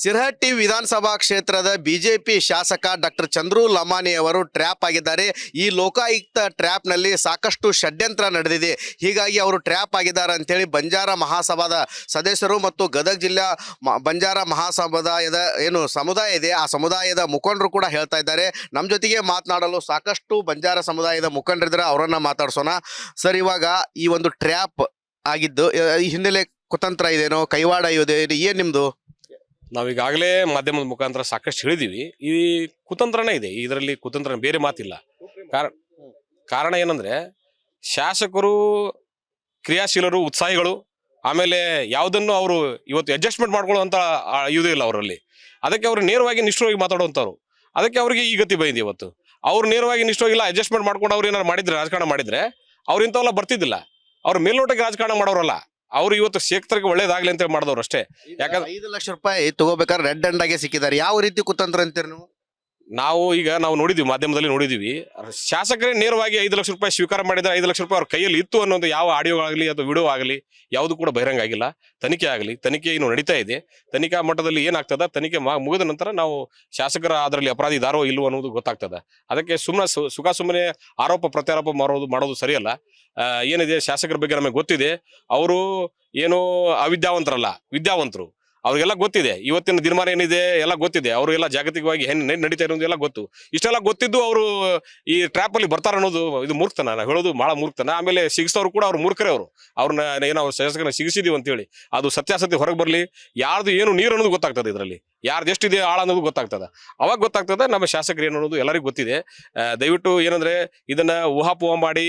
ಸಿರಹಟ್ಟಿ ವಿಧಾನಸಭಾ ಕ್ಷೇತ್ರದ ಬಿಜೆಪಿ ಶಾಸಕ ಡಾಕ್ಟರ್ ಚಂದ್ರು ಲಮಾನಿ ಅವರು ಟ್ರ್ಯಾಪ್ ಆಗಿದ್ದಾರೆ. ಈ ಲೋಕಾಯುಕ್ತ ಟ್ರ್ಯಾಪ್ನಲ್ಲಿ ಸಾಕಷ್ಟು ಷಡ್ಯಂತ್ರ ನಡೆದಿದೆ. ಹೀಗಾಗಿ ಅವರು ಟ್ರ್ಯಾಪ್ ಆಗಿದ್ದಾರೆ ಅಂತೇಳಿ ಬಂಜಾರ ಮಹಾಸಭಾದ ಸದಸ್ಯರು ಮತ್ತು ಗದಗ ಜಿಲ್ಲಾ ಬಂಜಾರ ಮಹಾಸಮುದಾಯದ ಏನು ಸಮುದಾಯ ಇದೆ ಆ ಸಮುದಾಯದ ಮುಖಂಡರು ಕೂಡ ಹೇಳ್ತಾ ಇದ್ದಾರೆ. ನಮ್ಮ ಜೊತೆಗೆ ಮಾತನಾಡಲು ಸಾಕಷ್ಟು ಬಂಜಾರ ಸಮುದಾಯದ ಮುಖಂಡರಿದ್ದಾರೆ, ಅವರನ್ನ ಮಾತಾಡ್ಸೋಣ. ಸರ್, ಇವಾಗ ಈ ಒಂದು ಟ್ರ್ಯಾಪ್ ಆಗಿದ್ದು ಈ ಹಿನ್ನೆಲೆ ಕುತಂತ್ರ ಇದೇನೋ, ಕೈವಾಡ ಇದೆ, ಏನು ನಿಮ್ಮದು? ನಾವೀಗಾಗಲೇ ಮಾಧ್ಯಮದ ಮುಖಾಂತರ ಸಾಕಷ್ಟು ಹೇಳಿದೀವಿ. ಈ ಕುತಂತ್ರನೇ ಇದೆ, ಇದರಲ್ಲಿ ಕುತಂತ್ರ ಬೇರೆ ಮಾತಿಲ್ಲ. ಕಾರಣ ಏನಂದ್ರೆ ಶಾಸಕರು ಕ್ರಿಯಾಶೀಲರು, ಉತ್ಸಾಹಿಗಳು, ಆಮೇಲೆ ಯಾವುದನ್ನು ಅವರು ಇವತ್ತು ಅಡ್ಜಸ್ಟ್ಮೆಂಟ್ ಮಾಡ್ಕೊಳ್ಳುವಂತ ಇದು ಇಲ್ಲ ಅವರಲ್ಲಿ. ಅದಕ್ಕೆ ಅವರು ನೇರವಾಗಿ ನಿಷ್ಠವಾಗಿ ಮಾತಾಡುವಂಥವ್ರು. ಅದಕ್ಕೆ ಅವರಿಗೆ ಈ ಗತಿ ಬಂದಿದೆ. ಇವತ್ತು ಅವ್ರು ನೇರವಾಗಿ ನಿಷ್ಠವಾಗಿಲ್ಲ, ಅಡ್ಜಸ್ಟ್ಮೆಂಟ್ ಮಾಡ್ಕೊಂಡು ಅವ್ರು ಏನಾರು ಮಾಡಿದ್ರೆ, ರಾಜಕಾರಣ ಮಾಡಿದ್ರೆ ಅವ್ರು ಇಂಥವೆಲ್ಲ ಬರ್ತಿದ್ದಿಲ್ಲ. ಅವ್ರು ಮೇಲ್ನೋಟಕ್ಕೆ ರಾಜಕಾರಣ ಮಾಡೋರಲ್ಲ. ಅವ್ರು ಇವತ್ತು ಕ್ಷೇತ್ರಕ್ಕೆ ಒಳ್ಳೇದಾಗ್ಲಿ ಅಂತ ಮಾಡಿದವ್ರು ಅಷ್ಟೇ. ಯಾಕಂದ್ರೆ 5 ಲಕ್ಷ ರೂಪಾಯಿ ತಗೋಬೇಕಾದ್ರೆ ರೆಡ್ ಹ್ಯಾಂಡ್ ಆಗಿ ಸಿಕ್ಕಿದ್ದಾರೆ. ಯಾವ ರೀತಿ ಕುತಂತ್ರ ಅಂತೀರಿ ನೀವು? ನಾವು ನೋಡಿದ್ವಿ, ಮಾಧ್ಯಮದಲ್ಲಿ ನೋಡಿದೀವಿ. ಶಾಸಕರೇ ನೇರವಾಗಿ 5 ಲಕ್ಷ ರೂಪಾಯಿ ಸ್ವೀಕಾರ ಮಾಡಿದ್ರೆ 5 ಲಕ್ಷ ರೂಪಾಯಿ ಅವ್ರ ಕೈಯಲ್ಲಿ ಇತ್ತು ಅನ್ನೋದು ಯಾವ ಆಡಿಯೋ ಆಗಲಿ ಅಥವಾ ವಿಡಿಯೋ ಆಗಲಿ ಯಾವುದು ಕೂಡ ಬಹಿರಂಗ ಆಗಿಲ್ಲ. ತನಿಖೆ ಆಗಲಿ, ತನಿಖೆ ಇನ್ನು ನಡೀತಾ ಇದೆ. ತನಿಖಾ ಮಟ್ಟದಲ್ಲಿ ಏನಾಗ್ತದ, ತನಿಖೆ ಮುಗಿದ ನಂತರ ನಾವು ಶಾಸಕರ ಅದರಲ್ಲಿ ಅಪರಾಧಿ ಇದಾರೋ ಇಲ್ವೋ ಅನ್ನೋದು ಗೊತ್ತಾಗ್ತದೆ. ಅದಕ್ಕೆ ಸುಮ್ಮನೆ ಆರೋಪ ಪ್ರತ್ಯಾರೋಪ ಮಾಡೋದು ಸರಿಯಲ್ಲ. ಏನಿದೆ, ಶಾಸಕರ ಬಗ್ಗೆ ನಮಗೆ ಗೊತ್ತಿದೆ. ಅವರು ಏನು ಅವಿದ್ಯಾವಂತರಲ್ಲ, ವಿದ್ಯಾವಂತರು. ಅವ್ರಿಗೆಲ್ಲ ಗೊತ್ತಿದೆ, ಇವತ್ತಿನ ದಿನಮಾನ ಏನಿದೆ ಎಲ್ಲ ಗೊತ್ತಿದೆ. ಅವರು ಎಲ್ಲ ಜಾಗತಿಕವಾಗಿ ನಡೀತಾ ಇರೋದು ಎಲ್ಲ ಗೊತ್ತು. ಇಷ್ಟೆಲ್ಲ ಗೊತ್ತಿದ್ದು ಅವರು ಈ ಟ್ರ್ಯಾಪ್ ಅಲ್ಲಿ ಬರ್ತಾರೆ ಅನ್ನೋದು ಇದು ಮೂರ್ಖತನ. ನಾವು ಹೇಳೋದು ಬಹಳ ಮೂರ್ಖತನ. ಆಮೇಲೆ ಸಿಗಿಸೋರು ಕೂಡ ಅವ್ರು ಮೂರ್ಖರೇ. ಅವ್ರನ್ನ ಏನೋ ಶಾಸಕರನ್ನ ಸಿಗಿಸಿದೀವಿ ಅಂತೇಳಿ ಅದು ಸತ್ಯಾಸತ್ಯ ಹೊರಗೆ ಬರಲಿ. ಯಾರ್ದು ಏನು ನೀರು ಅನ್ನೋದು ಗೊತ್ತಾಗ್ತದೆ, ಇದರಲ್ಲಿ ಯಾರ್ದು ಎಷ್ಟಿದೆ ಆಳ ಅನ್ನೋದು ಗೊತ್ತಾಗ್ತದೆ. ಅವಾಗ ಗೊತ್ತಾಗ್ತದೆ ನಮ್ಮ ಶಾಸಕರು ಏನು ಅನ್ನೋದು ಎಲ್ಲರಿಗೂ ಗೊತ್ತಿದೆ. ದಯವಿಟ್ಟು ಏನಂದ್ರೆ ಇದನ್ನ ಊಹಾಪೋಹ ಮಾಡಿ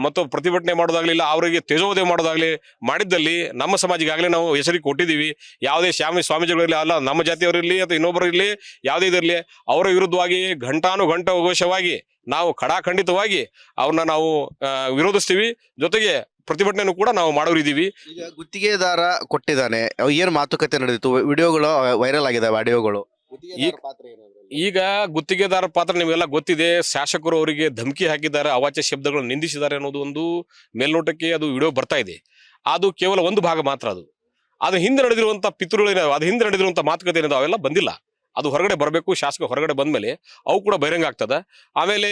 ಮತ್ತು ಪ್ರತಿಭಟನೆ ಮಾಡೋದಾಗ್ಲಿ, ಇಲ್ಲ ಅವರಿಗೆ ತೇಜೋವಧೆ ಮಾಡೋದಾಗ್ಲಿ ಮಾಡಿದ್ದಲ್ಲಿ ನಮ್ಮ ಸಮಾಜಿಗಾಗಲೇ ನಾವು ಹೆಸರಿಗೆ ಕೊಟ್ಟಿದ್ದೀವಿ. ಯಾವುದೇ ಸ್ವಾಮೀಜಿಗಳಿರಲಿ, ಅಲ್ಲ ನಮ್ಮ ಜಾತಿಯವರಿರಲಿ ಅಥವಾ ಇನ್ನೊಬ್ಬರು ಇರಲಿ, ಯಾವುದೇ ಇದಿರಲಿ, ಅವರ ವಿರುದ್ಧವಾಗಿ ಘೋಷವಾಗಿ ನಾವು ಖಡಾಖಂಡಿತವಾಗಿ ಅವ್ರನ್ನ ನಾವು ವಿರೋಧಿಸ್ತೀವಿ. ಜೊತೆಗೆ ಪ್ರತಿಭಟನೆಯನ್ನು ಕೂಡ ನಾವು ಮಾಡೋರಿದ್ದೀವಿ. ಈಗ ಗುತ್ತಿಗೆದಾರ ಕೊಟ್ಟಿದ್ದಾನೆ, ಏನು ಮಾತುಕತೆ ನಡೆದಿತ್ತು? ವಿಡಿಯೋಗಳು ವೈರಲ್ ಆಗಿದಾವೆ, ಆಡಿಯೋಗಳು. ಈಗ ಗುತ್ತಿಗೆದಾರ ಪಾತ್ರ ನಿಮಗೆಲ್ಲ ಗೊತ್ತಿದೆ. ಶಾಸಕರು ಅವರಿಗೆ ಧಮಕಿ ಹಾಕಿದ್ದಾರೆ, ಅವಾಚ್ಯ ಶಬ್ದಗಳನ್ನು ನಿಂದಿಸಿದ್ದಾರೆ ಅನ್ನೋದು ಒಂದು ಮೇಲ್ನೋಟಕ್ಕೆ ಅದು ವಿಡಿಯೋ ಬರ್ತಾ ಇದೆ. ಅದು ಕೇವಲ ಒಂದು ಭಾಗ ಮಾತ್ರ. ಅದು ಹಿಂದೆ ನಡೆದಿರುವಂತ ಅದು ಹಿಂದೆ ನಡೆದಿರುವಂತ ಮಾತುಕತೆ ಏನಿದೆ ಅವೆಲ್ಲ ಬಂದಿಲ್ಲ. ಅದು ಹೊರಗಡೆ ಬರಬೇಕು. ಶಾಸಕ ಹೊರಗಡೆ ಬಂದ್ಮೇಲೆ ಅವು ಕೂಡ ಬಹಿರಂಗ ಆಗ್ತದ. ಆಮೇಲೆ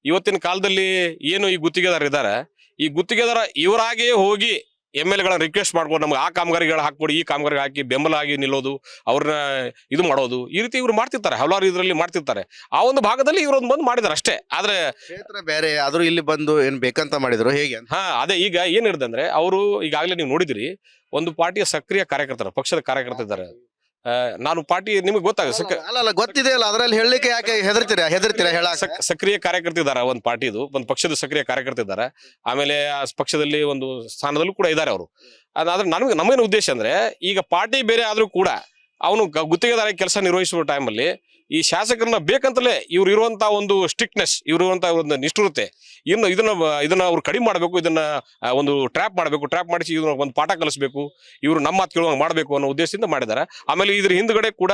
ಇವತ್ತಿನ ಕಾಲದಲ್ಲಿ ಏನು ಈ ಗುತ್ತಿಗೆದಾರ ಇದ್ದಾರೆ, ಈ ಗುತ್ತಿಗೆದಾರ ಇವರಾಗೆ ಹೋಗಿ MLA ರಿಕ್ವೆಸ್ಟ್ ಮಾಡ್ಕೊಂಡು ನಮ್ಗೆ ಆ ಕಾಮಗಾರಿಗಳು ಹಾಕ್ಕೊಡಿ, ಈ ಕಾಮಗಾರಿಗೆ ಹಾಕಿ ಬೆಂಬಲ ಆಗಿ ನಿಲ್ಲೋದು, ಅವ್ರನ್ನ ಇದು ಮಾಡೋದು, ಈ ರೀತಿ ಇವ್ರು ಮಾಡ್ತಿರ್ತಾರೆ. ಹಲವಾರು ಇದರಲ್ಲಿ ಮಾಡ್ತಿರ್ತಾರೆ. ಆ ಒಂದು ಭಾಗದಲ್ಲಿ ಇವರೊಂದು ಬಂದು ಮಾಡಿದಾರೆ ಅಷ್ಟೇ. ಆದ್ರೆ ಕ್ಷೇತ್ರ ಬೇರೆ ಆದ್ರೂ ಇಲ್ಲಿ ಬಂದು ಏನ್ ಬೇಕಂತ ಮಾಡಿದ್ರು, ಹೇಗೆ? ಅದೇ ಈಗ ಏನಿರ್ತಂದ್ರೆ ಅವರು ಈಗಾಗಲೇ ನೀವು ನೋಡಿದಿರಿ, ಒಂದು ಪಾರ್ಟಿಯ ಸಕ್ರಿಯ ಕಾರ್ಯಕರ್ತರು, ಪಕ್ಷದ ಕಾರ್ಯಕರ್ತ ಇದ್ದಾರೆ. ನಾನು ಪಾರ್ಟಿ ನಿಮಗೆ ಗೊತ್ತಾಗುತ್ತೆ, ಅಲ್ಲ ಗೊತ್ತಿದೆ ಅಲ್ಲ, ಅದ್ರಲ್ಲಿ ಹೇಳಲಿಕ್ಕೆ ಯಾಕೆ ಹೆದರ್ತೀರಾ ಹೇಳಕ್ಕೆ? ಸಕ್ರಿಯ ಕಾರ್ಯಕರ್ತ ಇದ್ದಾರೆ, ಒಂದು ಪಾರ್ಟಿದು, ಒಂದು ಪಕ್ಷದ ಸಕ್ರಿಯ ಕಾರ್ಯಕರ್ತ ಇದ್ದಾರೆ. ಆಮೇಲೆ ಆ ಪಕ್ಷದಲ್ಲಿ ಒಂದು ಸ್ಥಾನದಲ್ಲೂ ಕೂಡ ಇದ್ದಾರೆ ಅವರು. ಆದ್ರೆ ನಮಗೇನು ಉದ್ದೇಶ ಅಂದ್ರೆ, ಈಗ ಪಾರ್ಟಿ ಬೇರೆ ಆದ್ರೂ ಕೂಡ ಅವನು ಗುತ್ತಿಗೆದಾರ ಕೆಲಸ ನಿರ್ವಹಿಸುವ ಟೈಮಲ್ಲಿ ಈ ಶಾಸಕರನ್ನ ಬೇಕಂತಲೇ ಇವ್ರು ಇರುವಂತಹ ಒಂದು ಸ್ಟ್ರಿಕ್ಟ್ನೆಸ್, ಇರುವಂತಹ ಒಂದು ನಿಷ್ಠುರತೆ, ಇದನ್ನ ಅವ್ರು ಕಡಿಮೆ ಮಾಡಬೇಕು. ಇದನ್ನ ಒಂದು ಟ್ರ್ಯಾಪ್ ಮಾಡಿಸಿ ಇವ್ರನ್ನ ಒಂದು ಪಾಠ ಕಲಿಸ್ಬೇಕು, ಇವರು ನಮ್ಮ ಮಾತು ಕೇಳುವಂಗೆ ಮಾಡಬೇಕು ಅನ್ನೋ ಉದ್ದೇಶದಿಂದ ಮಾಡಿದ್ದಾರೆ. ಆಮೇಲೆ ಇದ್ರ ಹಿಂದ್ಗಡೆ ಕೂಡ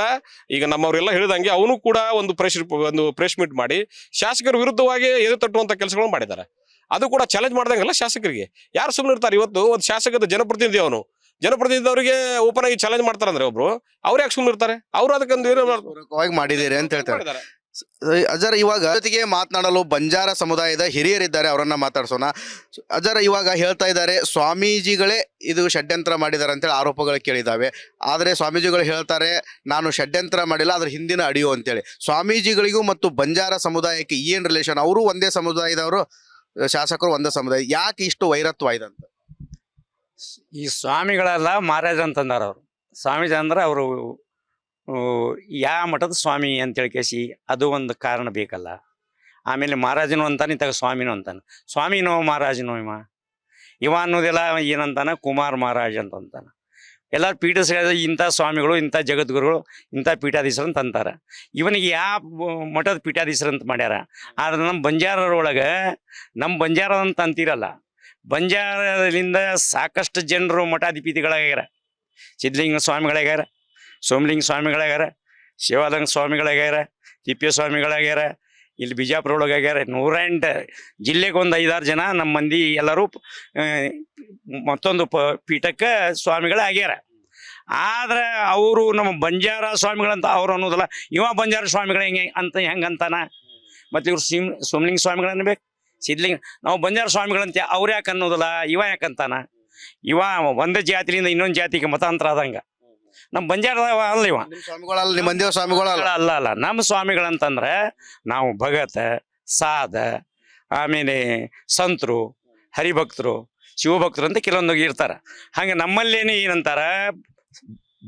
ಈಗ ನಮ್ಮವರೆಲ್ಲ ಹೇಳಿದಂಗೆ ಅವನು ಕೂಡ ಒಂದು ಪ್ರೆಸ್ ಮೀಟ್ ಮಾಡಿ ಶಾಸಕರ ವಿರುದ್ಧವಾಗಿ ಎದೆ ತಟ್ಟುವಂತ ಕೆಲಸಗಳನ್ನು ಮಾಡಿದ್ದಾರೆ. ಅದು ಕೂಡ ಚಾಲೆಂಜ್ ಮಾಡ್ದಂಗಲ್ಲ ಶಾಸಕರಿಗೆ. ಯಾರು ಸುಮ್ಮನೆ ಇರ್ತಾರೆ? ಇವತ್ತು ಒಂದು ಶಾಸಕದ ಜನಪ್ರತಿನಿಧಿ, ಜನಪ್ರತಿನಿಧಿಯವರಿಗೆ ಓಪನ್ ಆಗಿ ಚಾಲೆಂಜ್ ಮಾಡ್ತಾರಂದ್ರೆ ಒಬ್ರು, ಅವ್ರು ಯಾಕೆ ಸುಮ್ಮನೆ ಇರ್ತಾರೆ? ಅವ್ರು ಅದಕ್ಕೊಂದು ಮಾಡಿದ್ದೀರಿ ಅಂತ ಹೇಳ್ತಾರೆ. ಅಜರ್, ಇವಾಗ ಜೊತೆಗೆ ಮಾತನಾಡಲು ಬಂಜಾರ ಸಮುದಾಯದ ಹಿರಿಯರಿದ್ದಾರೆ, ಅವರನ್ನ ಮಾತಾಡ್ಸೋಣ. ಅಜರ್, ಇವಾಗ ಹೇಳ್ತಾ ಇದ್ದಾರೆ ಸ್ವಾಮೀಜಿಗಳೇ ಇದು ಷಡ್ಯಂತ್ರ ಮಾಡಿದ್ದಾರೆ ಅಂತೇಳಿ ಆರೋಪಗಳು ಕೇಳಿದಾವೆ. ಆದರೆ ಸ್ವಾಮೀಜಿಗಳು ಹೇಳ್ತಾರೆ ನಾನು ಷಡ್ಯಂತ್ರ ಮಾಡಿಲ್ಲ, ಅದ್ರ ಹಿಂದಿನ ಅಡಿಯೋ ಅಂತೇಳಿ. ಸ್ವಾಮೀಜಿಗಳಿಗೂ ಮತ್ತು ಬಂಜಾರ ಸಮುದಾಯಕ್ಕೆ ಏನ್ ರಿಲೇಷನ್? ಅವರು ಒಂದೇ ಸಮುದಾಯದವರು, ಶಾಸಕರು ಒಂದೇ ಸಮುದಾಯ, ಯಾಕೆ ಇಷ್ಟು ವೈರತ್ವ ಇದಂತ? ಈ ಸ್ವಾಮಿಗಳೆಲ್ಲ ಮಹಾರಾಜ ಅಂತಂದಾರ. ಅವರು ಸ್ವಾಮೀಜಿ ಅಂದ್ರೆ ಅವರು ಯಾವ ಮಠದ ಸ್ವಾಮಿ ಅಂತೇಳಿ ಕೇಸಿ ಅದು ಒಂದು ಕಾರಣ ಬೇಕಲ್ಲ. ಆಮೇಲೆ ಮಹಾರಾಜನು ಅಂತಾನೆ, ಇತ್ತಾಗ ಸ್ವಾಮಿನೂ ಅಂತಾನೆ. ಸ್ವಾಮಿನೋ ಮಹಾರಾಜನೋ ಇವ ಅನ್ನೋದೆಲ್ಲ ಏನಂತಾನೆ, ಕುಮಾರ್ ಮಹಾರಾಜ್ ಅಂತಾನೆ. ಎಲ್ಲ ಪೀಠ ಇಂಥ ಸ್ವಾಮಿಗಳು, ಇಂಥ ಜಗದ್ಗುರುಗಳು, ಇಂಥ ಪೀಠಾಧೀಶರು ಅಂತ ಅಂತಾರೆ. ಇವನಿಗೆ ಯಾವ ಮಠದ ಪೀಠಾಧೀಶರು ಅಂತ ಮಾಡ್ಯಾರ. ಆದ್ರೆ ನಮ್ಮ ಬಂಜಾರರೊಳಗೆ, ನಮ್ಮ ಬಂಜಾರ ಅಂತ ಅಂತೀರಲ್ಲ, ಬಂಜಾರದಿಂದ ಸಾಕಷ್ಟು ಜನರು ಮಠಾಧಿಪತಿಗಳಾಗ್ಯಾರ. ಸಿದ್ಧಲಿಂಗ ಸ್ವಾಮಿಗಳಾಗ್ಯಾರ, ಸೋಮಲಿಂಗ ಸ್ವಾಮಿಗಳಾಗ್ಯಾರ, ಶಿವಾನಂದ ಸ್ವಾಮಿಗಳಾಗ್ಯಾರ, ತಿಪ್ಪೆ ಸ್ವಾಮಿಗಳಾಗ್ಯಾರ. ಇಲ್ಲಿ ಬಿಜಾಪುರ ಒಳಗೆ ಆಗ್ಯಾರ. 108 ಜಿಲ್ಲೆಗೆ ಒಂದು 5-6 ಜನ ನಮ್ಮ ಮಂದಿ ಎಲ್ಲರೂ ಮತ್ತೊಂದು ಪೀಠಕ್ಕೆ ಸ್ವಾಮಿಗಳೇ ಆಗ್ಯಾರ. ಆದ್ರೆ ಅವರು ನಮ್ಮ ಬಂಜಾರ ಸ್ವಾಮಿಗಳಂತ ಅವ್ರು ಅನ್ನೋದಲ್ಲ, ಇವ ಬಂಜಾರ ಸ್ವಾಮಿಗಳು ಹೆಂಗಂತಾನ, ಮತ್ತೆ ಇವ್ರು ಸೋಮಲಿಂಗ ಸ್ವಾಮಿಗಳು ಅನ್ಬೇಕು, ಸಿದ್ಲಿಂಗ, ನಾವು ಬಂಜಾರ ಸ್ವಾಮಿಗಳಂತೆ ಅವ್ರು ಯಾಕೆ ಅನ್ನೋದಿಲ್ಲ, ಇವ ಯಾಕಂತಾನ, ಇವ ಒಂದೇ ಜಾತಿಯಿಂದ ಇನ್ನೊಂದು ಜಾತಿಗೆ ಮತಾಂತರ ಆದಂಗ. ನಮ್ಮ ಬಂಜಾರ ಅಲ್ಲ ಇವ, ನಿಮ್ ಸ್ವಾಮಿಗಳಲ್ಲ, ನಿಮ್ಮ ಮಂದಿಯ ಸ್ವಾಮಿಗಳಲ್ಲ. ಅಲ್ಲ ನಮ್ಮ ಸ್ವಾಮಿಗಳಂತಂದ್ರೆ ನಾವು ಭಗತ, ಸಾಧ, ಆಮೇಲೆ ಸಂತರು, ಹರಿಭಕ್ತರು, ಶಿವಭಕ್ತರು ಅಂತ ಕೆಲವೊಂದು ಇರ್ತಾರ. ಹಂಗೆ ನಮ್ಮಲ್ಲೇನು ಏನಂತಾರ,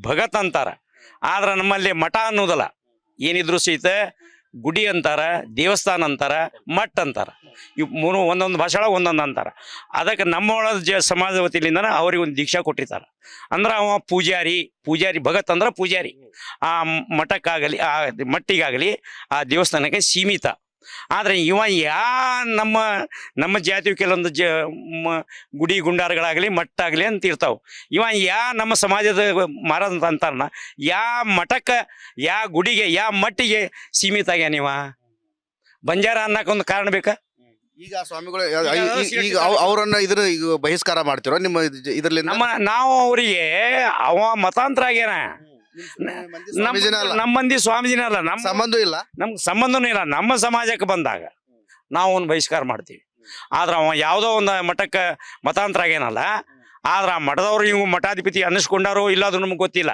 ಭಗತ್ ಅಂತಾರ. ಆದ್ರೆ ನಮ್ಮಲ್ಲಿ ಮಠ ಅನ್ನೋದಲ್ಲ, ಏನಿದ್ರು ಸಹಿತ ಗುಡಿ ಅಂತಾರ, ದೇವಸ್ಥಾನ ಅಂತಾರ, ಮಠ ಅಂತಾರ. ಇವು ಮೂರು ಒಂದೊಂದು ಭಾಷೆ ಒಂದೊಂದು ಅಂತಾರ. ಅದಕ್ಕೆ ನಮ್ಮ ಸಮಾಜ ವತಿಯಿಂದ ಅವ್ರಿಗೆ ಒಂದು ದೀಕ್ಷಾ ಕೊಟ್ಟಿರ್ತಾರ. ಅಂದ್ರೆ ಅವ ಪೂಜಾರಿ ಭಗತ್ ಅಂದ್ರೆ ಪೂಜಾರಿ. ಆ ಮಠಕ್ಕಾಗಲಿ, ಆ ಮಟ್ಟಿಗಾಗಲಿ, ಆ ದೇವಸ್ಥಾನಕ್ಕೆ ಸೀಮಿತ. ಆದ್ರೆ ಇವ ನಮ್ಮ ಜಾತಿ ಕೆಲವೊಂದು ಗುಡಿ ಗುಂಡಾರಗಳಾಗಲಿ ಮಠ ಆಗಲಿ ಅಂತ ಇರ್ತಾವ. ಇವ ನಮ್ಮ ಸಮಾಜದ ಮಾರಾದ ಅಂತಾರನ ಮಠಕ್ಕೆ, ಗುಡಿಗೆ, ಮಟ್ಟಿಗೆ ಸೀಮಿತ ಆಗ್ಯಾನ ಇವ. ಬಂಜಾರ ಅನ್ನಕ್ಕೊಂದು ಕಾರಣ ಬೇಕಾ? ಈಗ ಸ್ವಾಮಿಗಳು ಈಗ ಅವರನ್ನ ಈಗ ಬಹಿಷ್ಕಾರ ಮಾಡ್ತಿರೋ ನಿಮ್ಮ ಇದ್ರಲ್ಲಿ? ನಾವು ಅವರಿಗೆ ಅವ ಮತಾಂತರ ಆಗ್ಯಾನ. ನಮ್ಮ ಮಂದಿ ಸ್ವಾಮೀಜಿನ ಅಲ್ಲ, ನಮ್ಮ ಸಂಬಂಧ ಇಲ್ಲ, ನಮ್ಗೆ ಸಂಬಂಧನೂ ಇಲ್ಲ. ನಮ್ಮ ಸಮಾಜಕ್ಕೆ ಬಂದಾಗ ನಾವು ಅವ್ನ ಬಹಿಷ್ಕಾರ ಮಾಡ್ತೀವಿ. ಆದ್ರೆ ಅವ ಯಾವುದೋ ಒಂದು ಮಠಕ್ಕೆ ಮತಾಂತರ ಆಗ್ಯಾನಲ್ಲ, ಆದ್ರೆ ಆ ಮಠದವ್ರು ಇವ್ ಮಠಾಧಿಪತಿ ಅನ್ನಿಸ್ಕೊಂಡಾರೋ ಇಲ್ಲದು ನಮ್ಗೆ ಗೊತ್ತಿಲ್ಲ.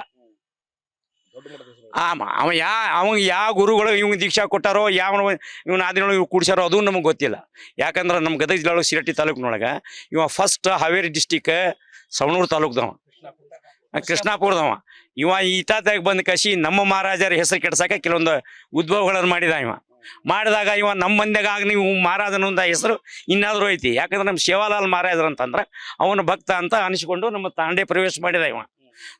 ಅವಾಗ ಯಾವ ಗುರುಗಳು ಇವ್ಗೆ ದೀಕ್ಷಾ ಕೊಟ್ಟಾರೋ, ಇವನ ಆದಿನೊಳಗೆ ಇವ್ ಕೂಡ್ಸಾರೋ ಅದು ನಮಗೆ ಗೊತ್ತಿಲ್ಲ. ಯಾಕಂದ್ರೆ ನಮ್ಮ ಗದಗ ಜಿಲ್ಲೆ ಒಳಗೆ ಶಿರಟ್ಟಿ ತಾಲೂಕಿನೊಳಗೆ ಇವ ಫಸ್ಟ್ ಹಾವೇರಿ ಡಿಸ್ಟಿಕ್ ಸವಣೂರು ತಾಲೂಕ್ದವ, ಕೃಷ್ಣಾಪುರದವ. ಇವ ಈತಾತಾಗ ಬಂದ ಕಸಿ ನಮ್ಮ ಮಹಾರಾಜರ ಹೆಸರು ಕೆಡ್ಸಾಕ ಕೆಲವೊಂದು ಉದ್ಭವಗಳನ್ನು ಮಾಡಿದಾಗ ಇವ ನಮ್ಮ ಮಂದ್ಯಾಗ ಆಗ ನೀವು ಮಹಾರಾಜನೊಂದ ಹೆಸರು ಇನ್ನಾದರೂ ಐತಿ. ಯಾಕಂದ್ರೆ ನಮ್ಮ ಶಿವಲಾಲ್ ಮಹಾರಾಜರು ಅಂತಂದ್ರೆ ಅವನ ಭಕ್ತ ಅಂತ ಅನಿಸ್ಕೊಂಡು ನಮ್ಮ ತಾಂಡೆ ಪ್ರವೇಶ ಮಾಡಿದ. ಇವ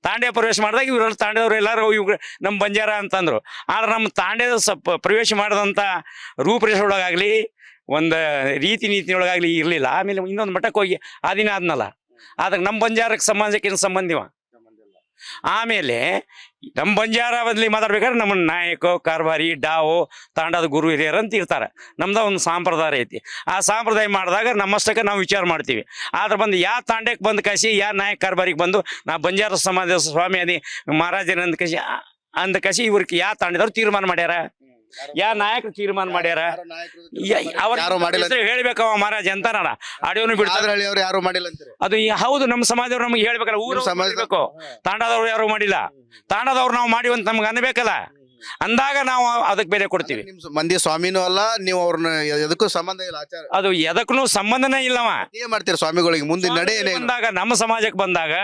ತಾಂಡೆ ಪ್ರವೇಶ ಮಾಡಿದಾಗ ಇವರೆಲ್ಲ ತಾಂಡೆದವ್ರು ಎಲ್ಲರೂ ಇವ್ ನಮ್ಮ ಬಂಜಾರ ಅಂತಂದ್ರು. ಆದ್ರೆ ನಮ್ಮ ತಾಂಡೆದ ಪ್ರವೇಶ ಮಾಡಿದಂಥ ರೂಪರೇಷೆ ಒಳಗಾಗಲಿ, ಒಂದು ನೀತಿಯೊಳಗಾಗಲಿ ಇರಲಿಲ್ಲ. ಆಮೇಲೆ ಇನ್ನೊಂದು ಮಠಕ್ಕೆ ಹೋಗಿ ಆ ದಿನ ಆದ್ನಲ್ಲ, ಆದಾಗ ನಮ್ಮ ಬಂಜಾರಕ್ಕೆ ಸಮಾಜಕ್ಕೆ ಏನು ಸಂಬಂಧಿವ. ಆಮೇಲೆ ನಮ್ಮ ಬಂಜಾರ ಬದಲಿ ಮಾತಾಡ್ಬೇಕಾದ್ರೆ ನಮ್ಮ ನಾಯಕ, ಕಾರ್ಬಾರಿ, ಡಾವೋ, ತಾಂಡದ ಗುರು ಹಿರಿಯರು ಅಂತ ಇರ್ತಾರೆ. ನಮ್ದ ಒಂದು ಸಂಪ್ರದಾಯ ಐತಿ. ಆ ಸಂಪ್ರದಾಯ ಮಾಡಿದಾಗ ನಮ್ಮಷ್ಟಕ್ಕೆ ನಾವು ವಿಚಾರ ಮಾಡ್ತೀವಿ. ಆದ್ರೆ ಬಂದು ತಾಂಡಕ್ಕೆ ಬಂದು ಕಸಿ ನಾಯಕ ಕಾರ್ಬಾರಿಗೆ ಬಂದು ನಾ ಬಂಜಾರ ಸಮಾಜ ಸ್ವಾಮಿ ಅದಿ ಮಹಾರಾಜನ ಅಂದ ಕಸಿ ಇವ್ರಿಗೆ ತಾಂಡದವ್ರು ತೀರ್ಮಾನ ಮಾಡ್ಯಾರ, ನಾಯಕರು ತೀರ್ಮಾನ ಮಾಡ್ಯಾರ. ಹೇಳ್ಬೇಕವ ಮಹಾರಾಜ ಅಂತಾನಲ್ಲ, ಆಡಿಯೋನು ಬಿಡ್ತಾರೆ. ಯಾರು ಮಾಡಿಲ್ಲ ಅದು ಹೌದು, ನಮ್ಮ ಸಮಾಜದವ್ರು ನಮ್ಗೆ ಹೇಳ್ಬೇಕಲ್ಲ. ಊರು ಸಮಾಜಬೇಕು, ತಾಂಡದವ್ರು ಯಾರು ಮಾಡಿಲ್ಲ, ತಾಂಡದವ್ರು ನಾವು ಮಾಡಿವಂತ ನಮ್ಗೆ ಅನ್ಬೇಕಲ್ಲ. ಅಂದಾಗ ನಾವು ಅದಕ್ಕೆ ಬೆಲೆ ಕೊಡ್ತೀವಿ. ಮಂದಿ ಸ್ವಾಮಿನೂ ಅಲ್ಲ, ನೀವು ಅವ್ರನ್ನ ಎದಕ್ಕೂ ಸಂಬಂಧ ಇಲ್ಲ, ಆಚಾರ ಅದು ಎದಕ್ಕೂ ಸಂಬಂಧನೇ ಇಲ್ಲವ. ಏನ್ ಮಾಡ್ತೀರಿ ಸ್ವಾಮಿಗಳಿಗೆ ಮುಂದಿನ ನಡೆ ಬಂದಾಗ, ನಮ್ಮ ಸಮಾಜಕ್ಕೆ ಬಂದಾಗ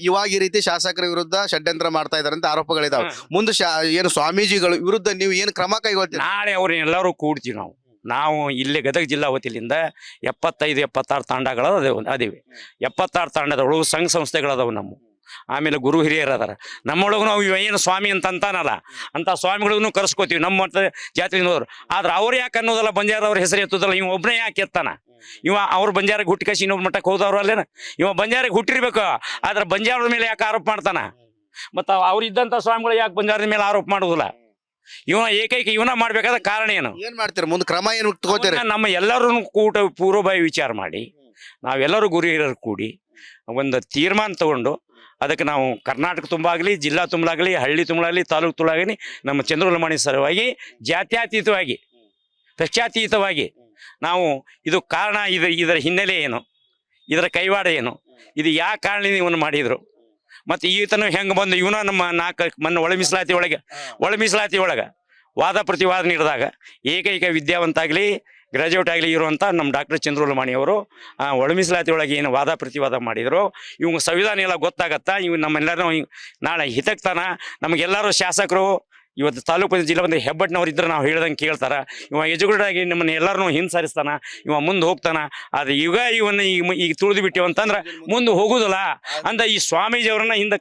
ಇವಾಗ ಈ ರೀತಿ ಶಾಸಕರ ವಿರುದ್ಧ ಷಡ್ಯಂತ್ರ ಮಾಡ್ತಾ ಇದಾರೆ ಅಂತ ಆರೋಪಗಳಿದಾವೆ. ಮುಂದೆ ಏನು ಸ್ವಾಮೀಜಿಗಳು ವಿರುದ್ಧ ನೀವು ಏನು ಕ್ರಮ ಕೈಗೊಳ್ತೀರಿ? ನಾಳೆ ಅವ್ರನ್ನೆಲ್ಲರೂ ಕೂಡ್ತೀವಿ. ನಾವು ಇಲ್ಲಿ ಗದಗ ಜಿಲ್ಲಾ ವತಿಯಿಂದ 75-76 ತಾಂಡಗಳು ಅದಿವೆ. 76 ತಾಂಡದೊಳಗು ಸಂಘ ಸಂಸ್ಥೆಗಳದಾವು ನಮ್ಮ. ಆಮೇಲೆ ಗುರು ಹಿರಿಯರು ಅದಾರ ನಮ್ಮೊಳಗೂ. ನಾವು ಏನು ಸ್ವಾಮಿ ಅಂತಾನಲ್ಲ, ಅಂತ ಸ್ವಾಮಿಗಳಿಗೂ ಕರ್ಸ್ಕೋತೀವಿ ನಮ್ಮ ಜಾತಿಯಿಂದವ್ರು. ಆದ್ರೆ ಅವ್ರು ಯಾಕೆ ಅನ್ನೋದಲ್ಲ, ಬಂಜಾರದವ್ರ ಹೆಸರು ಎತ್ತುದಲ್ಲ. ಇವ ಒಬ್ಬನೇ ಯಾಕೆ ಎತ್ತಾನ? ಇವ ಅವ್ರ ಬಂಜಾರಿಗೆ ಹುಟ್ಟಿ ಕಸಿ ಇನ್ನೊಬ್ಬ ಮಟ್ಟಕ್ಕೆ ಹೋದವ್ರು ಅಲ್ಲೇನ? ಇವ ಬಂಜಾರಿಗೆ ಹುಟ್ಟಿರ್ಬೇಕು, ಆದ್ರೆ ಬಂಜಾರದ ಮೇಲೆ ಯಾಕೆ ಆರೋಪ ಮಾಡ್ತಾನ? ಮತ್ತ ಅವ್ರು ಇದ್ದಂತ ಸ್ವಾಮಿಗಳು ಯಾಕೆ ಬಂಜಾರದ ಮೇಲೆ ಆರೋಪ ಮಾಡುದಿಲ್ಲ? ಇವನ ಮಾಡ್ಬೇಕಾದ ಕಾರಣ ಏನು? ಏನ್ ಮಾಡ್ತೀರಿ ಮುಂದೆ ಕ್ರಮ ಏನು ತಗೋತೀರಿ? ನಮ್ಮ ಎಲ್ಲರೂ ಪೂರ್ವಭಾವಿ ವಿಚಾರ ಮಾಡಿ ನಾವೆಲ್ಲರೂ ಗುರು ಹಿರಿಯರು ಕೂಡಿ ಒಂದು ತೀರ್ಮಾನ ತಗೊಂಡು ಅದಕ್ಕೆ ನಾವು ಕರ್ನಾಟಕ ತುಂಬಾಗಲಿ, ಜಿಲ್ಲಾ ತುಂಬಲಾಗಲಿ, ಹಳ್ಳಿ ತುಂಬಲಾಗಲಿ, ತಾಲೂಕು ತುಂಬಲಾಗಲಿ ನಮ್ಮ ಚಂದ್ರು ಲಮಾಣಿ ಸಲುವಾಗಿ ಜಾತ್ಯತೀತವಾಗಿ, ಪಕ್ಷಾತೀತವಾಗಿ ನಾವು ಇದು ಕಾರಣ, ಇದರ ಹಿನ್ನೆಲೆ ಏನು, ಇದರ ಕೈವಾಡ ಏನು, ಇದು ಯಾವ ಕಾರಣದಿಂದ ಇವನು ಮಾಡಿದ್ರು, ಮತ್ತು ಈತನು ಹೆಂಗೆ ಬಂದು ಇವನ ನಮ್ಮ 4 ಮೊನ್ನೆ ಒಳ ಮೀಸಲಾತಿ ಒಳಗೆ ವಾದ ಪ್ರತಿವಾದ ನೀಡಿದಾಗ ಏಕೈಕ ವಿದ್ಯಾವಂತ ಗ್ರಾಜುಯೇಟ್ ಆಗಲಿ ಇರುವಂಥ ನಮ್ಮ ಡಾಕ್ಟರ್ ಚಂದ್ರು ಲಮಾಣಿ ಅವರು ಒಳ ಮೀಸಲಾತಿ ಒಳಗೆ ಏನು ವಾದ ಪ್ರತಿವಾದ ಮಾಡಿದ್ರು, ಇವಂಗೆ ಸಂವಿಧಾನ ಎಲ್ಲ ಗೊತ್ತಾಗತ್ತಾ? ಇವ್ ನಮ್ಮೆಲ್ಲರೂ ನಾಳೆ ಹಿತಕ್ತಾನ. ನಮಗೆಲ್ಲರೂ ಶಾಸಕರು ಇವತ್ತು ತಾಲೂಕು ಜಿಲ್ಲಾ ಬಂದು ಹೆಬ್ಬಟ್ಟಿನವ್ರು ಇದ್ರೆ ನಾವು ಹೇಳ್ದಂಗೆ ಕೇಳ್ತಾರ. ಇವ ಎಜುಕೇಟೆಡ್ ಆಗಿ ನಮ್ಮನ್ನ ಎಲ್ಲರನ್ನೂ ಹಿಂಸರಿಸ್ತಾನ, ಇವ ಮುಂದೆ ಹೋಗ್ತಾನ. ಆದ್ರೆ ಇವನ್ನ ಈಗ ತುಳಿದು ಬಿಟ್ಟಿವ ಅಂತಂದ್ರೆ ಮುಂದೆ ಹೋಗುದಿಲ್ಲ ಅಂತ ಈ ಸ್ವಾಮೀಜಿಯವ್ರನ್ನ ಹಿಂದೆ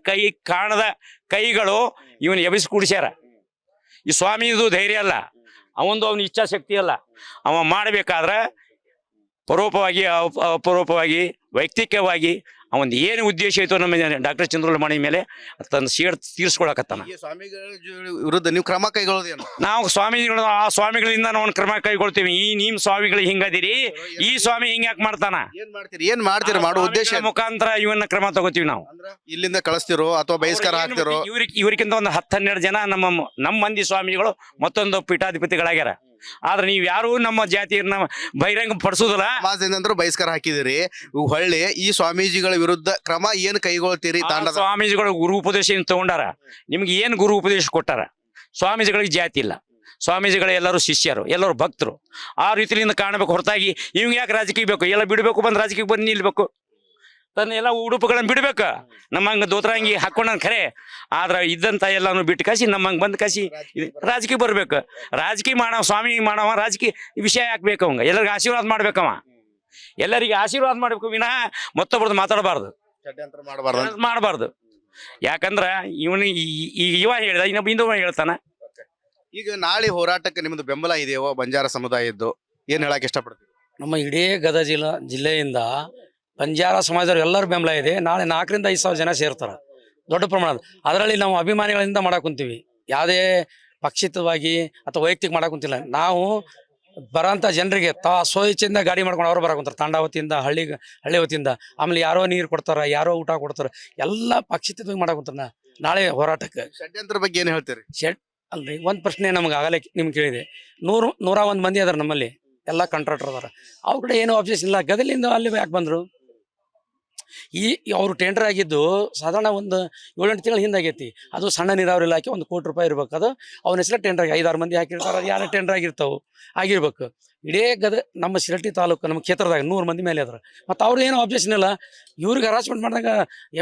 ಕಾಣದ ಕೈಗಳು ಇವನ್ ಎಬ್ಬಿಸಿ ಕೂಡಿಸ್ಯಾರ. ಈ ಸ್ವಾಮಿದು ಧೈರ್ಯ ಅಲ್ಲ, ಅವನ ಇಚ್ಛಾಶಕ್ತಿ ಅಲ್ಲ. ಅವ ಮಾಡಬೇಕಾದ್ರೆ ಪರೋಪವಾಗಿ, ಅಪರೋಪವಾಗಿ, ವೈಯಕ್ತಿಕವಾಗಿ ಅವನ್ ಏನು ಉದ್ದೇಶ ಐತೋ ನಮ್ಮ ಡಾಕ್ಟರ್ ಚಂದ್ರು ಲಮಾಣಿ ಮೇಲೆ ತನ್ನ ಸೇಡ್ ತೀರ್ಸ್ಕೊಳಕತ್ತಾನ. ಈ ಸ್ವಾಮಿಗಳ ವಿರುದ್ಧ ನೀವು ಕ್ರಮ ಕೈಗೊಳ್ಳೋದೇನು? ನಾವು ಸ್ವಾಮೀಜಿಗಳು ಆ ಸ್ವಾಮಿಗಳಿಂದ ನಾವು ಕ್ರಮ ಕೈಗೊಳ್ತೀವಿ. ಈ ನಿಮ್ ಸ್ವಾಮಿಗಳು ಹಿಂಗದಿರಿ, ಈ ಸ್ವಾಮಿ ಹಿಂಗ್ಯಾಕ್ ಮಾಡ್ತಾನ, ಏನ್ ಮಾಡ್ತೀರಿ ಮಾಡೋ ಉದ್ದೇಶ ಸ್ವಾಮಿಗಳ ಮುಖಾಂತರ ಇವನ್ನ ಕ್ರಮ ತಗೋತೀವಿ ನಾವು. ಇಲ್ಲಿಂದ ಕಳಿಸ್ತಿರೋ ಅಥವಾ ಬಹಿಷ್ಕಾರ ಹಾಕ್ತಿರೋ? ಇವ್ರಿಗಿಂತ ಒಂದು 10-12 ಜನ ನಮ್ಮ ಮಂದಿ ಸ್ವಾಮಿಗಳು ಮತ್ತೊಂದು ಪೀಠಾಧಿಪತಿಗಳಾಗ್ಯಾರ. ಆದ್ರೆ ನೀವ್ ಯಾರು ನಮ್ಮ ಜಾತಿಯನ್ನ ಬಹಿರಂಗ ಪಡಿಸೋದಿಲ್ಲ. ಸಮಾಜದಿಂದ ಬಹಿಷ್ಕಾರ ಹಾಕಿದಿರಿ, ಹೊಳ್ಳಿ ಈ ಸ್ವಾಮೀಜಿಗಳ ವಿರುದ್ಧ ಕ್ರಮ ಏನ್ ಕೈಗೊಳ್ತೀರಿ? ತಾಂಡದ ಸ್ವಾಮೀಜಿಗಳು ಗುರು ಉಪದೇಶ ತಗೊಂಡಾರ. ನಿಮ್ಗೆ ಏನ್ ಗುರು ಉಪದೇಶ ಕೊಟ್ಟಾರ? ಸ್ವಾಮೀಜಿಗಳಿಗೆ ಜಾತಿ ಇಲ್ಲ, ಸ್ವಾಮೀಜಿಗಳು ಎಲ್ಲರೂ ಶಿಷ್ಯರು, ಎಲ್ಲರೂ ಭಕ್ತರು. ಆ ರೀತಿಯಿಂದ ಕಾಣಬೇಕು ಹೊರತಾಗಿ ಇವ್ಗೆ ಯಾಕೆ ರಾಜಕೀಯ ಬೇಕು? ಎಲ್ಲ ಬಿಡಬೇಕು, ಬಂದು ರಾಜಕೀಯ ಬಂದು ನಿಲ್ಬೇಕು, ತನ್ನ ಎಲ್ಲ ಉಡುಪುಗಳನ್ನ ಬಿಡ್ಬೇಕು. ನಮ್ಮಂಗೆ ದೋತ್ರಂಗಿ ಹಾಕೊಂಡ ಖರೆ, ಆದ್ರೆ ಇದ್ದಂತ ಎಲ್ಲಾನು ಬಿಟ್ಟು ಕಸಿ ನಮ್ಮಂಗೆ ಬಂದು ಕಸಿ ರಾಜಕೀಯ ಬರ್ಬೇಕು. ರಾಜಕೀಯ ಮಾಡವ, ಸ್ವಾಮಿ ಮಾಡವ, ರಾಜಕೀಯ ವಿಷಯ ಹಾಕ್ಬೇಕು. ಅವಂಗ ಎಲ್ಲರಿಗೂ ಆಶೀರ್ವಾದ ಮಾಡ್ಬೇಕವ, ಎಲ್ಲರಿಗೆ ಆಶೀರ್ವಾದ ಮಾಡ್ಬೇಕು ವಿನಃ ಮತ್ತೊಬ್ರದ್ದು ಮಾತಾಡಬಾರ್ದು, ಮಾಡಬಾರ್ದು. ಯಾಕಂದ್ರ ಇವನು ಇವ ಹೇಳಿದ, ಇನ್ನೊಬ್ಬ ಹೇಳ್ತಾನ. ಈಗ ನಾಳೆ ಹೋರಾಟಕ್ಕೆ ನಿಮ್ದು ಬೆಂಬಲ ಇದೆಯೋ ಬಂಜಾರ ಸಮುದಾಯದ್ದು? ಏನ್ ಹೇಳಕ್ ಇಷ್ಟಪಡ್ತೀವಿ? ನಮ್ಮ ಇಡೀ ಗದಗ ಜಿಲ್ಲೆಯಿಂದ ಬಂಜಾರ ಸಮಾಜದವ್ರು ಎಲ್ಲರೂ ಬೆಂಬಲ ಇದೆ. ನಾಳೆ 4,000 to 5,000 ಜನ ಸೇರ್ತಾರೆ ದೊಡ್ಡ ಪ್ರಮಾಣದ. ಅದರಲ್ಲಿ ನಾವು ಅಭಿಮಾನಿಗಳಿಂದ ಮಾಡಕ್ ಕುಂತೀವಿ, ಯಾವುದೇ ಪಕ್ಷಿತವಾಗಿ ಅಥವಾ ವೈಯಕ್ತಿಕ ಮಾಡಕ್ ಕುಂತಿಲ್ಲ. ನಾವು ಬರೋಂಥ ಜನರಿಗೆ ಸ್ವಇಚ್ಛೆಯಿಂದ ಗಾಡಿ ಮಾಡ್ಕೊಂಡು ಅವ್ರು ಬರಕುಂತಾರೆ, ತಾಂಡ ವತಿಯಿಂದ, ಹಳ್ಳಿ ವತಿಯಿಂದ. ಆಮೇಲೆ ಯಾರೋ ನೀರು ಕೊಡ್ತಾರ, ಯಾರೋ ಊಟ ಕೊಡ್ತಾರ, ಎಲ್ಲ ಪಕ್ಷಿತವಾಗಿ ಮಾಡಕ್ ಕುಂತಾರ. ನಾಳೆ ಹೋರಾಟಕ್ಕೆ ಷಡ್ಯಂತ್ರ ಬಗ್ಗೆ ಏನ್ ಹೇಳ್ತೀರಿ? ಅಲ್ರಿ, ಒಂದು ಪ್ರಶ್ನೆ ನಮ್ಗೆ ಆಗಲೇ ನಿಮ್ಗೆ ಕೇಳಿದೆ. 101 ಮಂದಿ ಅದಾರ ನಮ್ಮಲ್ಲಿ, ಎಲ್ಲ ಕಾಂಟ್ರಾಕ್ಟರ್ ಅದಾರ. ಅವ್ರ ಕಡೆ ಏನೂ ಆಬ್ಜೆಕ್ಷನ್ ಇಲ್ಲ. ಗದಲಿಂದ ಅಲ್ಲಿ ಯಾಕೆ ಬಂದರು? ಅವರು ಟೆಂಡರ್ ಆಗಿದ್ದು ಸಾಧಾರಣ ಒಂದು 7-8 ತಿಂಗಳ ಹಿಂದಾಗೈತಿ. ಅದು ಸಣ್ಣ ನೀರಾವರಿ ಇಲಾಖೆ, 1 ಕೋಟಿ ರೂಪಾಯಿ ಇರ್ಬೇಕು. ಅದು ಅವನ ಹೆಸರು ಟೆಂಡರ್ ಆಗಿ 5-6 ಮಂದಿ ಹಾಕಿರ್ತಾರೆ. ಅದು ಯಾರು ಟೆಂಡರ್ ಆಗಿರ್ಬೇಕು. ಇಡೀ ನಮ್ಮ ಶಿರಟ್ಟಿ ತಾಲೂಕು, ನಮ್ಮ ಕ್ಷೇತ್ರದಾಗ 100 ಮಂದಿ ಮೇಲೆ ಅದ್ರ. ಮತ್ತು ಅವ್ರು ಏನೋ ಆಬ್ಜೆಕ್ಷನ್ ಇಲ್ಲ. ಇವ್ರಿಗೆ ಹರಾಸ್ಮೆಂಟ್ ಮಾಡಿದಾಗ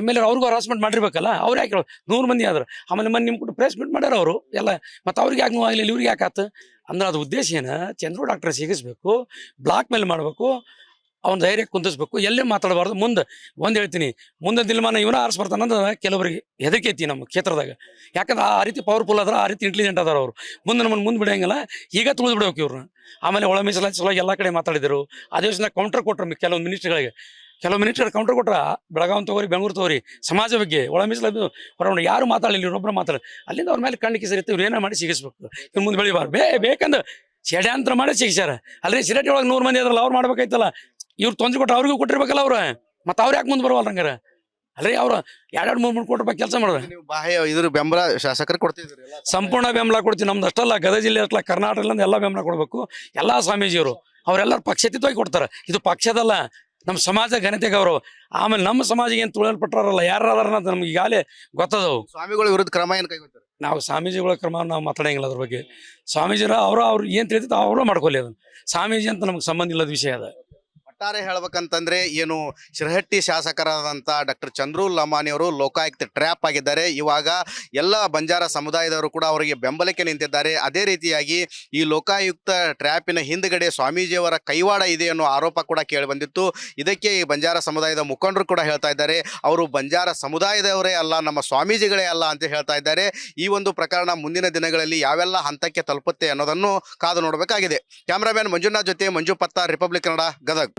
MLA ಅವ್ರಿಗೂ ಹರಾಸ್ಮೆಂಟ್ ಮಾಡಿರ್ಬೇಕಲ್ಲ, ಅವ್ರು ಯಾಕೆ 100 ಮಂದಿ ಆದ್ರೆ. ಆಮೇಲೆ ನಿಮ್ಮ ಕೂಡ ಪ್ರೆಸ್ ಮೀಟ್ ಮಾಡ್ಯಾರ ಅವರು ಎಲ್ಲ. ಮತ್ತು ಅವ್ರಿಗೆ ಯಾಕೆ ನೋವಾಗಲಿಲ್ಲ, ಇವ್ರಿಗೆ ಯಾಕೆ ಆತು ಅಂದ್ರೆ ಅದು ಉದ್ದೇಶ ಏನು? ಚಂದ್ರು ಡಾಕ್ಟರ್ ಸಿಗಿಸ್ಬೇಕು, ಬ್ಲಾಕ್ ಮೇಲ್ ಮಾಡಬೇಕು, ಅವ್ನ ಧೈರ್ಯ ಕುಂದಿಸ್ಬೇಕು, ಎಲ್ಲೇ ಮಾತಾಡಬಾರ್ದು. ಒಂದು ಹೇಳ್ತೀನಿ, ಮುಂದೆ ದಿನಮಾನ ಇವನ ಆರಿಸ್ಬರ್ತಾನಂದ್ರೆ ಕೆಲವರಿಗೆ ಹೆದರಿಕೆ ಐತಿ ನಮ್ಮ ಕ್ಷೇತ್ರದಾಗ. ಯಾಕಂದ್ರೆ ಆ ರೀತಿ ಪವರ್ಫುಲ್ ಅದಾರ, ಆ ರೀತಿ ಇಂಟೆಲಿಜೆಂಟ್ ಅದಾರ ಅವರು. ನಮ್ಮನ್ನು ಮುಂದೆ ಬಿಡಂಗಿಲ್ಲ, ಈಗ ತುಳಿದು ಬಿಡ್ಬೇಕು ಇವ್ರನ್ನ. ಆಮೇಲೆ ಒಳ ಮೀಸಲಾತಿ ಸಲುವಾಗಿ ಎಲ್ಲ ಕಡೆ ಮಾತಾಡಿದರು. ಅದೇ ದಿವಸ ಕೌಂಟರ್ ಕೊಟ್ಟರು ಕೆಲವೊಂದು ಮಿನಿಸ್ಟ್ರಿಗಳಿಗೆ. ಕೆಲವು ಮಿನಿಸ್ಟರ್ ಕೌಂಟರ್ ಕೊಟ್ರ, ಬೆಳಗಾವಿ ತಗೋರಿ, ಬೆಂಗಳೂರು ತಗೋರಿ, ಸಮಾಜ ಬಗ್ಗೆ ಒಳ ಮೀಸಲಾತಿ ಹೊರಗೊಂಡು ಯಾರು ಮಾತಾಡಲಿಲ್ಲ, ಇವರೊಬ್ಬರು ಮಾತಾಡಲಿ. ಅಲ್ಲಿಂದ ಅವ್ರ ಮೇಲೆ ಕಣ್ಣಿಗೆ ಸರಿತು, ಇವ್ರು ಏನೋ ಮಾಡಿ ಸಿಗಿಸ್ಬೇಕು. ಇವ್ರು ಮುಂದೆ ಬೆಳಿಬಾರ್ದು. ಬೇಕಂದ್ರೆ ಷಡ್ಯಂತ್ರ ಮಾಡಿ ಸಿಗಿಸ್ಯಾರ ಅಲ್ರಿ. ಸಿರಟ್ಟಿ ಒಳಗೆ 100 ಮಂದಿ ಅದ್ರಲ್ಲ, ಅವ್ರು ಮಾಡ್ಬೇಕಾಯ್ತಲ್ಲ. ಇವ್ರು ತೊಂದರೆ ಕೊಟ್ಟು ಅವ್ರಿಗೂ ಕೊಟ್ಟಿರ್ಬೇಕಲ್ಲ ಅವ್ರು. ಮತ್ತು ಅವ್ರು ಯಾಕೆ ಮುಂದೆ ಬರವಲ್ಲ ಹಂಗಾರ? ಅಲ್ರಿ, ಅವ್ರು 2-3 ಕೋಟಿ ರೂಪಾಯಿ ಕೆಲಸ ಮಾಡಿದ್ರೆ ನೀವು ಬಾಹ್ಯ ಇದ್ರ ಬೆಂಬಲ ಶಾಸಕರು ಕೊಡ್ತಿದ್ರಿ? ಸಂಪೂರ್ಣ ಬೆಂಬಲ ಕೊಡ್ತೀವಿ. ನಮ್ದು ಅಷ್ಟಲ್ಲ, ಗದಗ ಜಿಲ್ಲೆ ಅಷ್ಟಲ್ಲ, ಕರ್ನಾಟಕದಿಂದ ಎಲ್ಲ ಬೆಂಬಲ ಕೊಡಬೇಕು. ಎಲ್ಲ ಸ್ವಾಮೀಜಿಯವರು ಅವರೆಲ್ಲರೂ ಪಕ್ಷಾತೀತವಾಗಿ ಕೊಡ್ತಾರೆ. ಇದು ಪಕ್ಷದಲ್ಲ, ನಮ್ಮ ಸಮಾಜ ಘನತೆ ಗೌರವ. ಆಮೇಲೆ ನಮ್ಮ ಸಮಾಜಿಗೆ ಏನು ತುಳಿಯಲ್ಪಟ್ಟಾರಲ್ಲ ಯಾರಾದಾರ ಅಂತ ನಮ್ಗೆ ಈಗಾಗಲೇ ಗೊತ್ತದವು. ಸ್ವಾಮಿಗಳ ವಿರುದ್ಧ ಕ್ರಮ ಏನು ಕೈಗೊಳ್ತಾರೆ? ನಾವು ಸ್ವಾಮೀಜಿಗಳ ಕ್ರಮ ನಾವು ಮಾತಾಡಂಗಿಲ್ಲ ಅದ್ರ ಬಗ್ಗೆ. ಸ್ವಾಮೀಜಿರ ಅವ್ರು ಏನು ತಿಳಿತೈತೆ ಅವರು ಮಾಡ್ಕೊಳ್ಳಿ. ಅದನ್ನು ಸ್ವಾಮೀಜಿ ಅಂತ ನಮ್ಗೆ ಸಂಬಂಧ ಇಲ್ಲದ ವಿಷಯ ಅದ. ಒಟ್ಟಾರೆ ಹೇಳ್ಬೇಕಂತಂದ್ರೆ ಏನು, ಶಿರಹಟ್ಟಿ ಶಾಸಕರಾದಂಥ ಡಾಕ್ಟರ್ ಚಂದ್ರು ಲಮಾನಿ ಅವರು ಲೋಕಾಯುಕ್ತ ಟ್ರ್ಯಾಪ್ ಆಗಿದ್ದಾರೆ. ಇವಾಗ ಎಲ್ಲ ಬಂಜಾರ ಸಮುದಾಯದವರು ಕೂಡ ಅವರಿಗೆ ಬೆಂಬಲಕ್ಕೆ ನಿಂತಿದ್ದಾರೆ. ಅದೇ ರೀತಿಯಾಗಿ ಈ ಲೋಕಾಯುಕ್ತ ಟ್ರ್ಯಾಪಿನ ಹಿಂದ್ಗಡೆ ಸ್ವಾಮೀಜಿಯವರ ಕೈವಾಡ ಇದೆ ಅನ್ನೋ ಆರೋಪ ಕೂಡ ಕೇಳಿ ಬಂದಿತ್ತು. ಇದಕ್ಕೆ ಈ ಬಂಜಾರ ಸಮುದಾಯದ ಮುಖಂಡರು ಕೂಡ ಹೇಳ್ತಾ ಇದ್ದಾರೆ, ಅವರು ಬಂಜಾರ ಸಮುದಾಯದವರೇ ಅಲ್ಲ, ನಮ್ಮ ಸ್ವಾಮೀಜಿಗಳೇ ಅಲ್ಲ ಅಂತ ಹೇಳ್ತಾ ಇದ್ದಾರೆ. ಈ ಒಂದು ಪ್ರಕರಣ ಮುಂದಿನ ದಿನಗಳಲ್ಲಿ ಯಾವೆಲ್ಲ ಹಂತಕ್ಕೆ ತಲುಪುತ್ತೆ ಅನ್ನೋದನ್ನು ಕಾದು ನೋಡಬೇಕಾಗಿದೆ. ಕ್ಯಾಮ್ರಾಮ್ಯಾನ್ ಮಂಜುನಾಥ್ ಜೊತೆ ಮಂಜು ಪತ್ತಾರ್, ರಿಪಬ್ಲಿಕ್ ಕನ್ನಡ, ಗದಗ್.